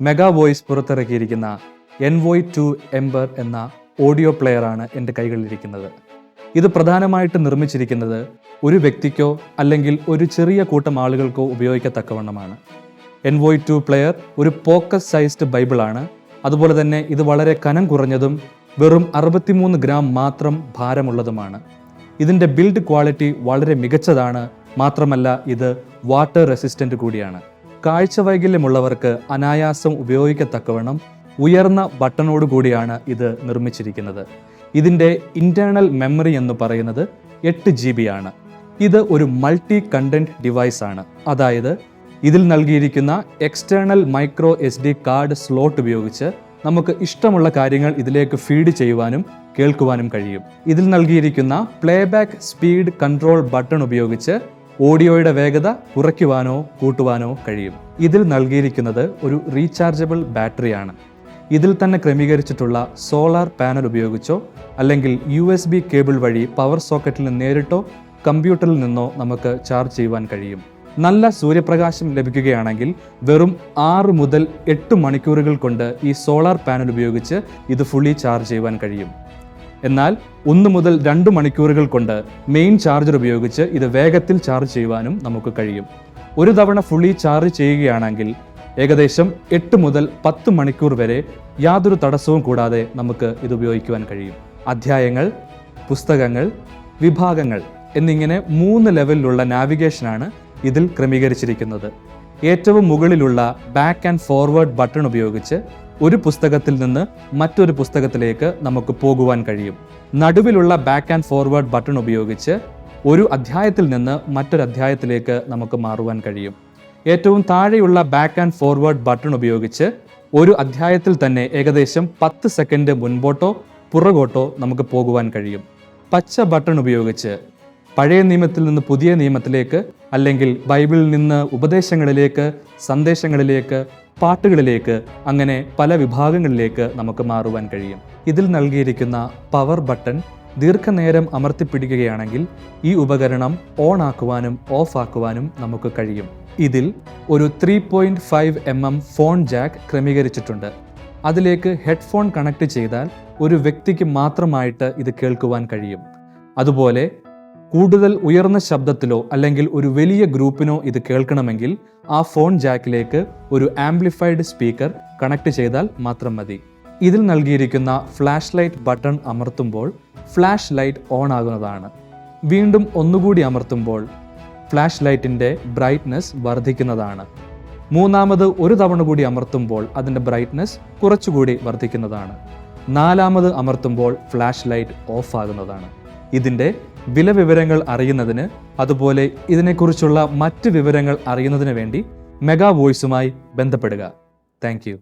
Mega voice പുറത്തിറക്കിയിരിക്കുന്ന Envoy 2 Ember എന്ന audio പ്ലെയറാണ് എൻ്റെ കൈകളിലിരിക്കുന്നത്. ഇത് പ്രധാനമായിട്ട് നിർമ്മിച്ചിരിക്കുന്നത് ഒരു വ്യക്തിക്കോ അല്ലെങ്കിൽ ഒരു ചെറിയ കൂട്ടം ആളുകൾക്കോ ഉപയോഗിക്കത്തക്കവണ്ണമാണ്. Envoy 2 പ്ലെയർ ഒരു പോക്കറ്റ് സൈസ്ഡ് ബൈബിളാണ്. അതുപോലെ തന്നെ ഇത് വളരെ കനം കുറഞ്ഞതും വെറും 63 ഗ്രാം മാത്രം ഭാരമുള്ളതുമാണ്. ഇതിൻ്റെ ബിൽഡ് ക്വാളിറ്റി വളരെ മികച്ചതാണ്. മാത്രമല്ല ഇത് വാട്ടർ റെസിസ്റ്റൻ്റ് കൂടിയാണ്. കാഴ്ച വൈകല്യമുള്ളവർക്ക് അനായാസം ഉപയോഗിക്കത്തക്കവണ്ണം ഉയർന്ന ബട്ടണോട് കൂടിയാണ് ഇത് നിർമ്മിച്ചിരിക്കുന്നത്. ഇതിൻ്റെ ഇൻറ്റേർണൽ മെമ്മറി എന്ന് പറയുന്നത് 8 GB ആണ്. ഇത് ഒരു മൾട്ടി കണ്ടന്റ് ഡിവൈസ് ആണ്. അതായത് ഇതിൽ നൽകിയിരിക്കുന്ന external micro SD card slot ഉപയോഗിച്ച് നമുക്ക് ഇഷ്ടമുള്ള കാര്യങ്ങൾ ഇതിലേക്ക് ഫീഡ് ചെയ്യുവാനും കേൾക്കുവാനും കഴിയും. ഇതിൽ നൽകിയിരിക്കുന്ന പ്ലേബാക്ക് സ്പീഡ് കൺട്രോൾ ബട്ടൺ ഉപയോഗിച്ച് ഓഡിയോയുടെ വേഗത കുറയ്ക്കുവാനോ കൂട്ടുവാനോ കഴിയും. ഇതിൽ നൽകിയിരിക്കുന്നത് ഒരു റീചാർജബിൾ ബാറ്ററിയാണ്. ഇതിൽ തന്നെ ക്രമീകരിച്ചിട്ടുള്ള സോളാർ പാനൽ ഉപയോഗിച്ചോ അല്ലെങ്കിൽ USB കേബിൾ വഴി പവർ സോക്കറ്റിൽ നിന്ന് നേരിട്ടോ കമ്പ്യൂട്ടറിൽ നിന്നോ നമുക്ക് ചാർജ് ചെയ്യുവാൻ കഴിയും. നല്ല സൂര്യപ്രകാശം ലഭിക്കുകയാണെങ്കിൽ വെറും 6 മുതൽ 8 മണിക്കൂറുകൾ കൊണ്ട് ഈ സോളാർ പാനൽ ഉപയോഗിച്ച് ഇത് ഫുള്ളി ചാർജ് ചെയ്യുവാൻ കഴിയും. എന്നാൽ 1 മുതൽ 2 മണിക്കൂറുകൾ കൊണ്ട് മെയിൻ ചാർജർ ഉപയോഗിച്ച് ഇത് വേഗത്തിൽ ചാർജ് ചെയ്യുവാനും നമുക്ക് കഴിയും. ഒരു തവണ ഫുള്ളി ചാർജ് ചെയ്യുകയാണെങ്കിൽ ഏകദേശം 8 മുതൽ 10 മണിക്കൂർ വരെ യാതൊരു തടസ്സവും കൂടാതെ നമുക്ക് ഇത് ഉപയോഗിക്കുവാൻ കഴിയും. അധ്യായങ്ങൾ, പുസ്തകങ്ങൾ, വിഭാഗങ്ങൾ എന്നിങ്ങനെ 3 ലെവലിലുള്ള നാവിഗേഷനാണ് ഇതിൽ ക്രമീകരിച്ചിരിക്കുന്നത്. ഏറ്റവും മുകളിലുള്ള ബാക്ക് ആൻഡ് ഫോർവേഡ് ബട്ടൺ ഉപയോഗിച്ച് ഒരു പുസ്തകത്തിൽ നിന്ന് മറ്റൊരു പുസ്തകത്തിലേക്ക് നമുക്ക് പോകുവാൻ കഴിയും. നടുവിലുള്ള ബാക്ക് ആൻഡ് ഫോർവേഡ് ബട്ടൺ ഉപയോഗിച്ച് ഒരു അധ്യായത്തിൽ നിന്ന് മറ്റൊരു അധ്യായത്തിലേക്ക് നമുക്ക് മാറുവാൻ കഴിയും. ഏറ്റവും താഴെയുള്ള ബാക്ക് ആൻഡ് ഫോർവേഡ് ബട്ടൺ ഉപയോഗിച്ച് ഒരു അധ്യായത്തിൽ തന്നെ ഏകദേശം 10 സെക്കൻഡ് മുൻപോട്ടോ പുറകോട്ടോ നമുക്ക് പോകുവാൻ കഴിയും. പച്ച ബട്ടൺ ഉപയോഗിച്ച് പഴയ നിയമത്തിൽ നിന്ന് പുതിയ നിയമത്തിലേക്ക്, അല്ലെങ്കിൽ ബൈബിളിൽ നിന്ന് ഉപദേശങ്ങളിലേക്ക്, സന്ദേശങ്ങളിലേക്ക്, പാട്ടുകളിലേക്ക്, അങ്ങനെ പല വിഭാഗങ്ങളിലേക്ക് നമുക്ക് മാറുവാൻ കഴിയും. ഇതിൽ നൽകിയിരിക്കുന്ന പവർ ബട്ടൺ ദീർഘനേരം അമർത്തിപ്പിടിക്കുകയാണെങ്കിൽ ഈ ഉപകരണം ഓൺ ആക്കുവാനും ഓഫ് ആക്കുവാനും നമുക്ക് കഴിയും. ഇതിൽ ഒരു 3.5 mm ഫോൺ ജാക്ക് ക്രമീകരിച്ചിട്ടുണ്ട്. അതിലേക്ക് ഹെഡ്ഫോൺ കണക്ട് ചെയ്താൽ ഒരു വ്യക്തിക്ക് മാത്രമായിട്ട് ഇത് കേൾക്കുവാൻ കഴിയും. അതുപോലെ കൂടുതൽ ഉയർന്ന ശബ്ദത്തിലോ അല്ലെങ്കിൽ ഒരു വലിയ ഗ്രൂപ്പിനോ ഇത് കേൾക്കണമെങ്കിൽ ആ ഫോൺ ജാക്കിലേക്ക് ഒരു ആംപ്ലിഫൈഡ് സ്പീക്കർ കണക്ട് ചെയ്താൽ മാത്രം മതി. ഇതിൽ നൽകിയിരിക്കുന്ന ഫ്ലാഷ് ലൈറ്റ് ബട്ടൺ അമർത്തുമ്പോൾ ഫ്ലാഷ് ലൈറ്റ് ഓൺ ആകുന്നതാണ്. വീണ്ടും ഒന്നുകൂടി അമർത്തുമ്പോൾ ഫ്ലാഷ് ലൈറ്റിൻ്റെ ബ്രൈറ്റ്നസ് വർദ്ധിക്കുന്നതാണ്. മൂന്നാമത് ഒരു തവണ കൂടി അമർത്തുമ്പോൾ അതിൻ്റെ ബ്രൈറ്റ്നസ് കുറച്ചുകൂടി വർദ്ധിക്കുന്നതാണ്. 4ാമത് അമർത്തുമ്പോൾ ഫ്ലാഷ് ലൈറ്റ് ഓഫ് ആകുന്നതാണ്. ഇതിൻ്റെ വില വിവരങ്ങൾ അറിയുന്നതിന്, അതുപോലെ ഇതിനെക്കുറിച്ചുള്ള മറ്റ് വിവരങ്ങൾ അറിയുന്നതിന് വേണ്ടി മെഗാ വോയിസുമായി ബന്ധപ്പെടുക. Thank you.